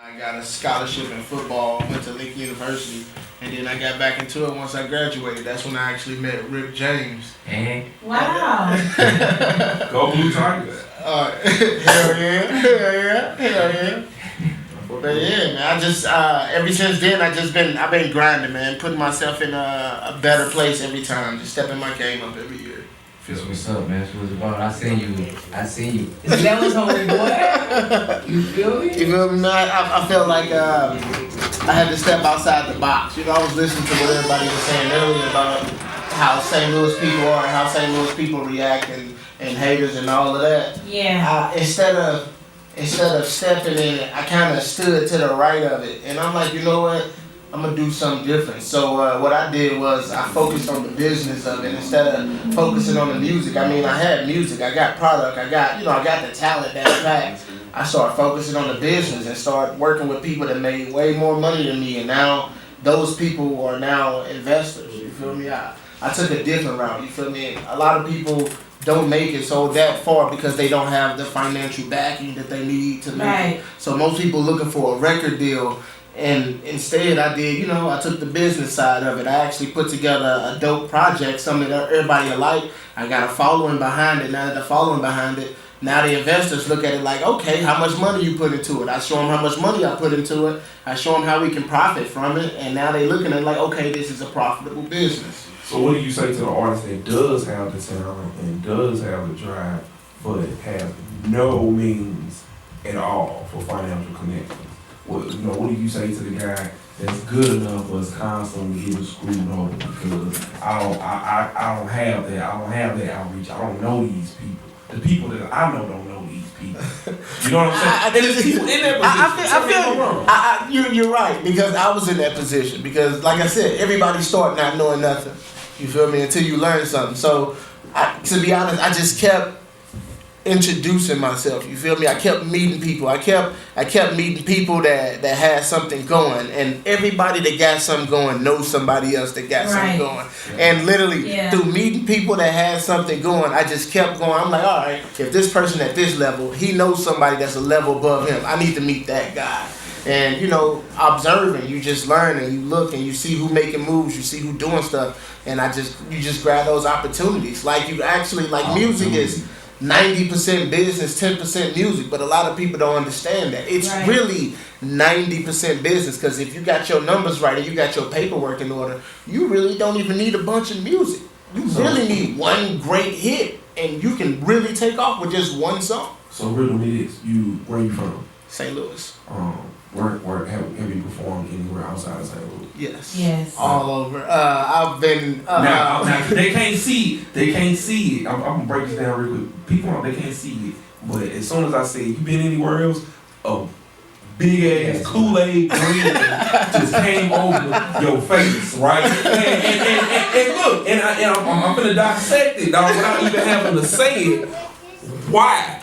I got a scholarship in football, went to Lincoln University, and then I got back into it once I graduated. That's when I actually met Rick James. And Wow. Go Blue Tigers. Hell yeah, hell yeah, hell yeah. But yeah, man, I just ever since then I've been grinding, man, putting myself in a better place every time, just stepping my game up every year. that's what's up, man. That's what's about. I seen you. That was homie boy. You feel me? You feel me, man? I felt like I had to step outside the box. You know, I was listening to what everybody was saying earlier about how St. Louis people are, how St. Louis people react, and haters and all of that. Yeah. Instead of stepping in it, I kind of stood to the right of it, and I'm like, you know what? I'm gonna do something different. So what I did was I focused on the business of it instead of focusing on the music. I mean, I had music, I got product, I got the talent that I had. I started focusing on the business and started working with people that made way more money than me, and now those people are now investors. You feel me? I took a different route. You feel me? A lot of people don't make it so that far because they don't have the financial backing that they need to make it. So most people looking for a record deal. And instead I did, I took the business side of it. I actually put together a dope project, something that everybody alike. I got a following behind it. Now that the following behind it, now the investors look at it like, okay, how much money you put into it? I show them how much money I put into it. I show them how we can profit from it. And now they looking at it like, okay, this is a profitable business. So what do you say to the artist that does have the talent and does have the drive, but has no means at all for financial connections? What do you say to the guy that's good enough but is constantly getting screwed over because I don't have that. I don't have that outreach. I don't know these people. The people that I know don't know these people. You know what I'm saying? And there's people in that position. You're right, because I was in that position. Because like I said, everybody start not knowing nothing. You feel me? Until you learn something. So to be honest, I just kept introducing myself. You feel me? I kept meeting people. I kept meeting people that had something going, and everybody that got something going knows somebody else that got something going. And literally through meeting people that had something going, I just kept going. I'm like, all right, if this person at this level, he knows somebody that's a level above him, I need to meet that guy. And observing, you just learn and you look and you see who making moves, you see who doing stuff, and you just grab those opportunities. Like you actually music is 90% business, 10% music, but a lot of people don't understand that. It's really 90% business, because if you got your numbers right and you got your paperwork in order, you really don't even need a bunch of music. You really need one great hit, and you can really take off with just one song. So riddle me this: where you from? St. Louis. Have you performed anywhere outside of St. Louis? Yes. All over. I've been. Now they can't see it. They can't see it. I'm gonna break this down real quick. People, they can't see it. But as soon as I say you been anywhere else, a big ass Kool-Aid green just came over your face, right? And look, I'm gonna dissect it, dog, without even having to say it. Why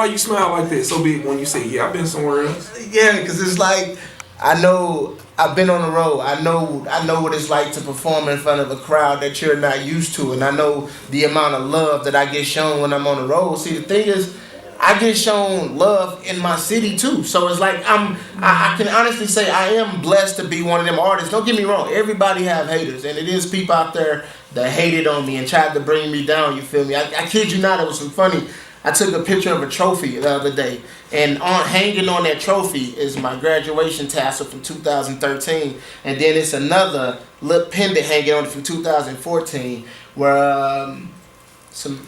you smile like that so big when you say, yeah, I've been somewhere else? Yeah, because it's like, I know I've been on the road. I know what it's like to perform in front of a crowd that you're not used to, and I know the amount of love that I get shown when I'm on the road. See, the thing is, I get shown love in my city too. So it's like I can honestly say I am blessed to be one of them artists. Don't get me wrong, everybody have haters, and it is people out there that hated on me and tried to bring me down, you feel me? I kid you not, it was some funny. I took a picture of a trophy the other day, and hanging on that trophy is my graduation tassel from 2013, and then it's another little pendant hanging on it from 2014, where I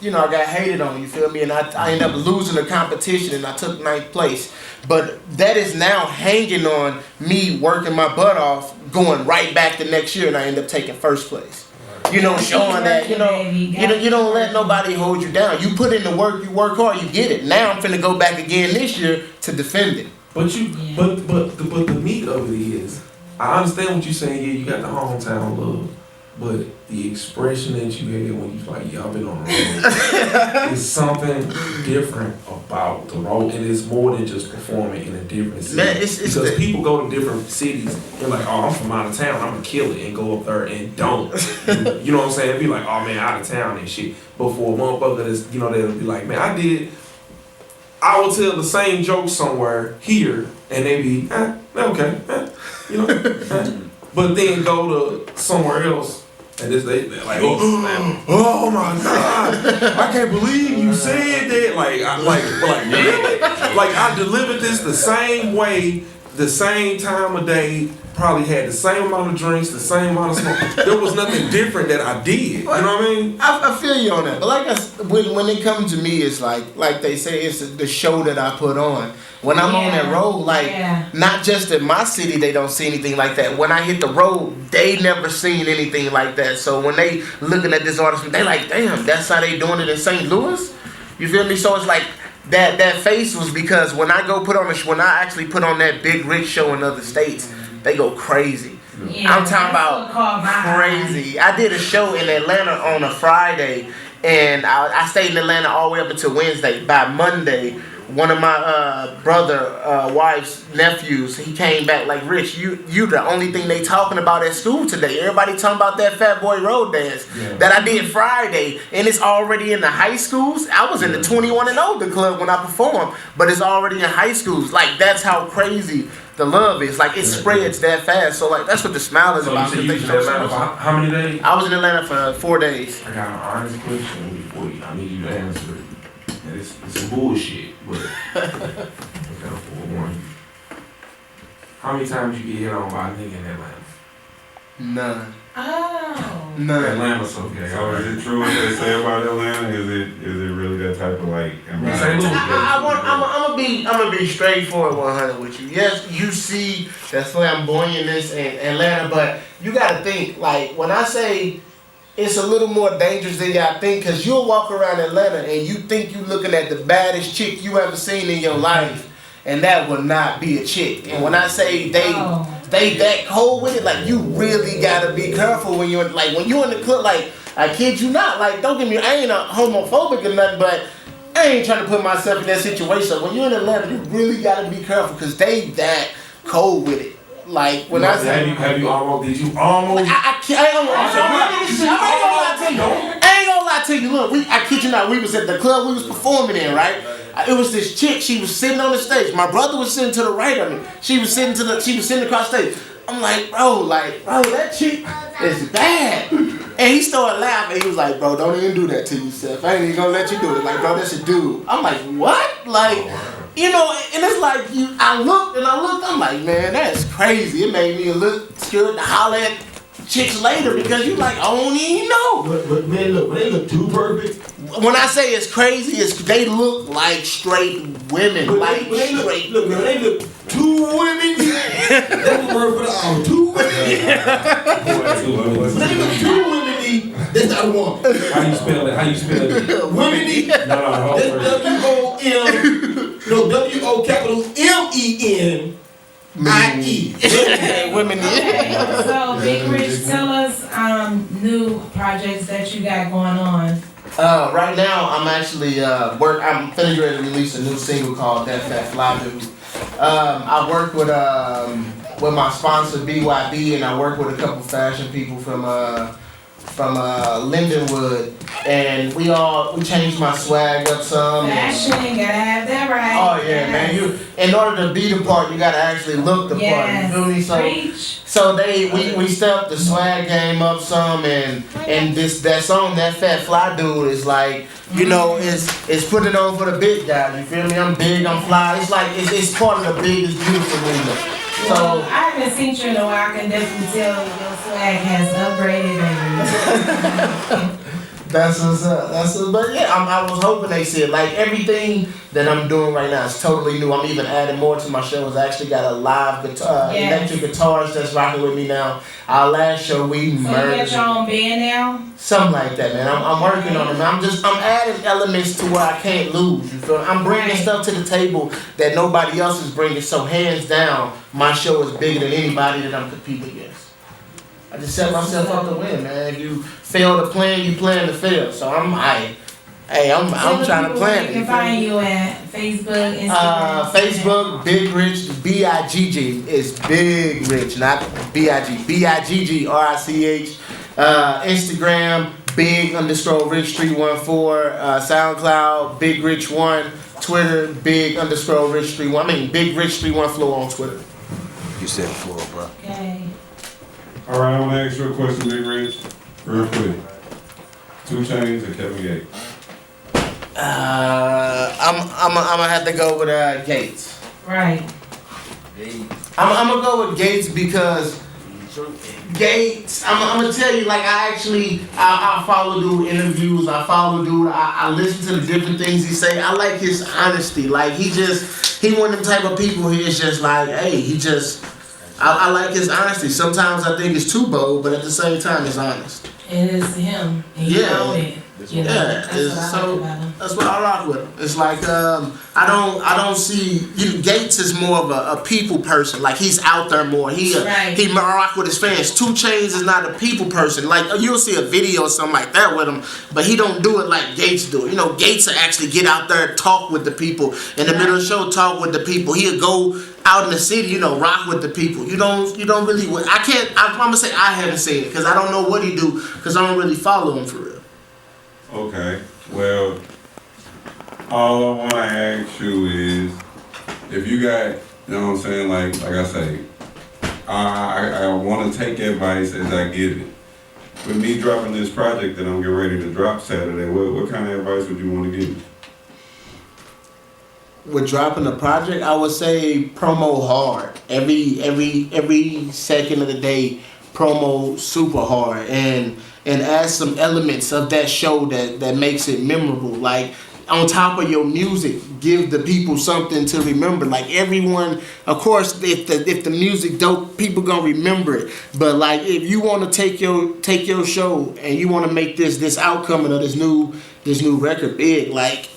got hated on, you feel me, and I ended up losing the competition, and I took 9th place, but that is now hanging on me working my butt off, going right back the next year, and I ended up taking 1st place. Showing that, you don't let nobody hold you down. You put in the work, you work hard, you get it. Now I'm finna go back again this year to defend it. But the meat of it is, I understand what you're saying. Yeah, you got the hometown love, but the expression that you had when you like, yeah, I've been on the road, is something different about the road, and it's more than just performing in a different city. Man, because people go to different cities, they're like, oh, I'm from out of town, I'm gonna kill it, and go up there and don't. You know what I'm saying? Be like, oh man, out of town and shit. But for a motherfucker that's, they'll be like, man, I did I will tell the same joke somewhere here, and they be okay, you know. But then go to somewhere else, and they're like, oh my God, I can't believe you said that. Like really? Like I delivered this the same way, the same time of day. Probably had the same amount of drinks, the same amount of smoke. There was nothing different that I did. You know what I mean? I feel you on that. But like when it comes to me, it's like they say, it's the show that I put on. When I'm on that road, not just in my city, they don't see anything like that. When I hit the road, they never seen anything like that. So when they looking at this artist, they like, damn, that's how they doing it in St. Louis? You feel me? So it's like that face was because when I when I actually put on that Bigg Rich show in other states, they go crazy. Yeah, I'm talking about crazy. I did a show in Atlanta on a Friday, and I stayed in Atlanta all the way up until Wednesday. By Monday, one of my wife's nephews, he came back like, Rich, you the only thing they talking about at school today. Everybody talking about that Fat Boy Road dance that I did Friday, and it's already in the high schools. I was in the 21 and older club when I performed, but it's already in high schools. Like, that's how crazy the love is. Like, it spreads that fast. So like, that's what the smile is about. So you said you was in Atlanta for how many days? I was in Atlanta for 4 days. I got an honest question for you. I need you to answer it. And it's some bullshit, but I got a 4-1. How many times you get hit on by a nigga in Atlanta? None. Oh. None. Atlanta's okay. So is it true what they say about Atlanta? Is it really that type of like environment? I'm gonna be straightforward 100 with you. Yes, you see that flamboyantness in Atlanta, but you gotta think, like, when I say it's a little more dangerous than y'all think, because you'll walk around Atlanta and you think you looking at the baddest chick you ever seen in your life, and that will not be a chick. And when I say they that cold with it, like, you really gotta be careful when you're in the club. Like, I kid you not, like, don't get me, I ain't a homophobic or nothing, but I ain't trying to put myself in that situation. When you're in Atlanta, you really gotta be careful, because they that cold with it. Like, when I say, did you almost? I ain't gonna lie to you. Look, I kid you not, we was at the club we was performing in, right? It was this chick, she was sitting on the stage. My brother was sitting to the right of me. She was sitting across the stage. I'm like, bro, that chick is bad. And he started laughing. He was like, bro, don't even do that to yourself. I ain't even gonna let you do it. Like, bro, that's a dude. I'm like, what? Like, you know, and it's like, I looked, I'm like, man, that's crazy. It made me a little scared to holler at chicks later, because you like, I don't even know. But man, look, when they look too perfect. When I say it's crazy, they look like straight women. Look, like they straight. look, man, they look two women. That's the word for the hour. Two women. When they look two women, that's not one. How you spell it? Women. No, That's WOMENIE. Women. So, Bigg Rich, tell us new projects that you got going on. Right now, I'm actually I'm finna ready to release a new single called That Fat Fly Dude. I work with my sponsor BYB, and I work with a couple fashion people from Lindenwood, and we changed my swag up some. Fashion, gotta have that right. Oh yeah, man! In order to be the part, you gotta actually look the part. You feel me? So we stepped the swag game up some, and that song, That Fat Fly Dude, is like, you know, it's putting it on for the big guys. You feel me? I'm big, I'm fly. It's like it's part of the biggest beautiful movement. Well, So I haven't seen you in a while. I can definitely tell your swag has upgraded, baby. That's what's up. But yeah, I was hoping they said, like, everything that I'm doing right now is totally new. I'm even adding more to my shows. I actually got a live guitar, electric guitarist that's rocking with me now. Our last show, we murdered. You got your own band now? Something like that, man. I'm working on it. I'm adding elements to where I can't lose. You feel me? I'm bringing stuff to the table that nobody else is bringing. So hands down, my show is bigger than anybody that I'm competing against. I just set myself up to win, man. If you fail to plan, you plan to fail. So I'm trying to plan. You can find you at Facebook, Instagram. Facebook, Bigg Rich, BIGG is Bigg Rich, not BIG. BIGG, RICH. Instagram, Bigg_Rich314, SoundCloud, Big Rich 1, Twitter, Bigg_Rich31. I mean, Big Rich 31 Flow on Twitter. You said floor, bro. Okay. All right, I want to ask you a question, Big Rich, real quick. 2 Chainz or Kevin Gates? I'm gonna have to go with Gates. Right. I'm gonna go with Gates because Gates. I'm gonna tell you, like I follow dude interviews. I follow dude. I listen to the different things he say. I like his honesty. Like he one of them type of people. He is just like, hey, I like his honesty. Sometimes I think it's too bold, but at the same time, it's honest. It is him. And he owned it. You know, that's what I like about him. That's what I rock with him. It's like I don't see Gates is more of a people person. Like he's out there more. He rock with his fans. 2 Chainz is not a people person. Like you'll see a video or something like that with him, but he don't do it like Gates do it. You know, Gates will actually get out there and talk with the people in the middle of the show. Talk with the people. He'll go out in the city, you know, rock with the people. You don't really. I'm gonna say I haven't seen it because I don't know what he do because I don't really follow him for real. Okay, well, all I want to ask you is, if you got, you know what I'm saying, like I say, I want to take advice as I get it. With me dropping this project that I'm getting ready to drop Saturday, what kind of advice would you want to give me? With dropping the project, I would say promo hard. Every second of the day, promo super hard and add some elements of that show that makes it memorable. Like on top of your music, give the people something to remember. Like everyone, of course, if the music dope, people gonna remember it. But like if you want to take your show and you want to make this outcome of this new record big, like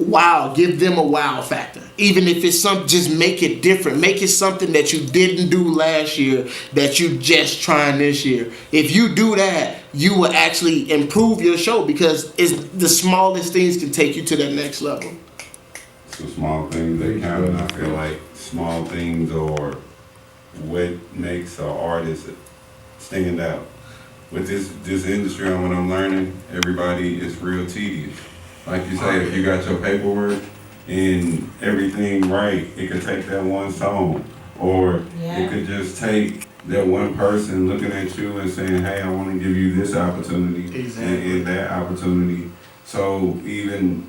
wow, give them a wow factor. Even if it's something, just make it different. Make it something that you didn't do last year that you just trying this year. If you do that, you will actually improve your show because it's the smallest things can take you to that next level. So small things they count, and I feel like small things are what makes an artist stand out. With this industry and what I'm learning, everybody is real tedious. Like you say, if you got your paperwork and everything right, it could take that one song. Or it could just take that one person looking at you and saying, hey, I want to give you this opportunity and that opportunity. So even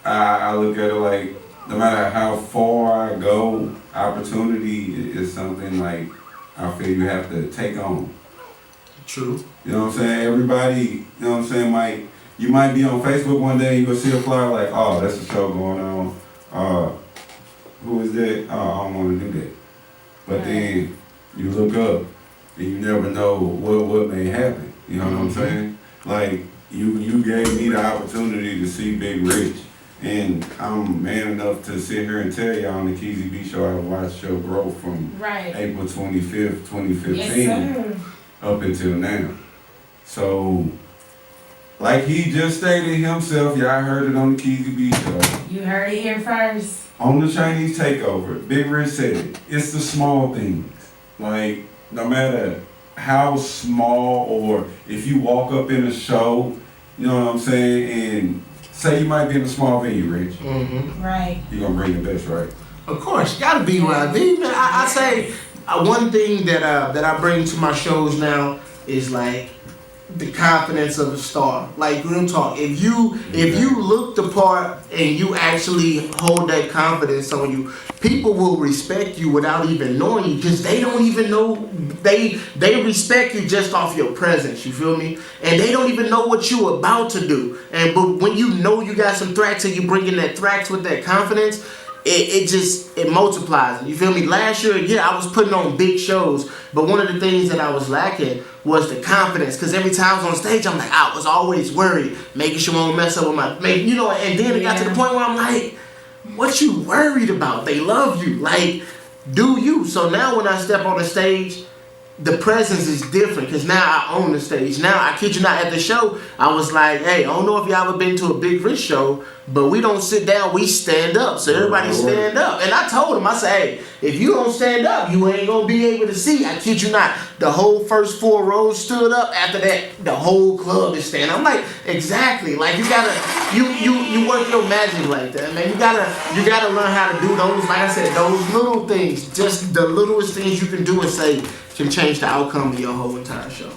I look at it like, no matter how far I go, opportunity is something like I feel you have to take on. True. You know what I'm saying? Everybody, you know what I'm saying, you might be on Facebook one day and you gonna see a flyer like, oh, that's a show going on. Who is that? Oh, I don't want to do that. But then you look up and you never know what may happen. You know what I'm saying? Like you gave me the opportunity to see Big Rich, and I'm man enough to sit here and tell y'all on the Keezy B show I watched the show grow from April 25th, 2015 up until now. So. Like he just stated himself, y'all heard it on the Keezy B show. You heard it here first. On the Chinese takeover, Big Rich said it. It's the small things. Like, no matter how small, or if you walk up in a show, you know what I'm saying, and say you might be in a small venue, Rich. Mm-hmm. Right. You're gonna bring the best, right? Of course, gotta be where I be, man. I say one thing that I bring to my shows now is like the confidence of a star. Like real talk. If you look the part and you actually hold that confidence on you, people will respect you without even knowing you because they don't even know they respect you just off your presence. You feel me? And they don't even know what you about to do. But when you know you got some thrax and you bring in that thrax with that confidence, it multiplies. You feel me? Last year, yeah, I was putting on big shows, but one of the things that I was lacking was the confidence. Because every time I was on stage, I'm like, I was always worried, making sure I won't mess up with my, you know. And then it got to the point where I'm like, what you worried about? They love you. Like, do you? So now when I step on the stage, the presence is different because now I own the stage. Now, I kid you not, at the show, I was like, hey, I don't know if y'all ever been to a Bigg Rich show, but we don't sit down, we stand up. So everybody stand up. And I told him, I said, hey, if you don't stand up, you ain't gonna be able to see. I kid you not, the whole first 4 rows stood up. After that, the whole club is standing. I'm like, exactly. Like you gotta, you work your magic like that, man. You gotta learn how to do those. Like I said, those little things, just the littlest things you can do and say can change the outcome of your whole entire show.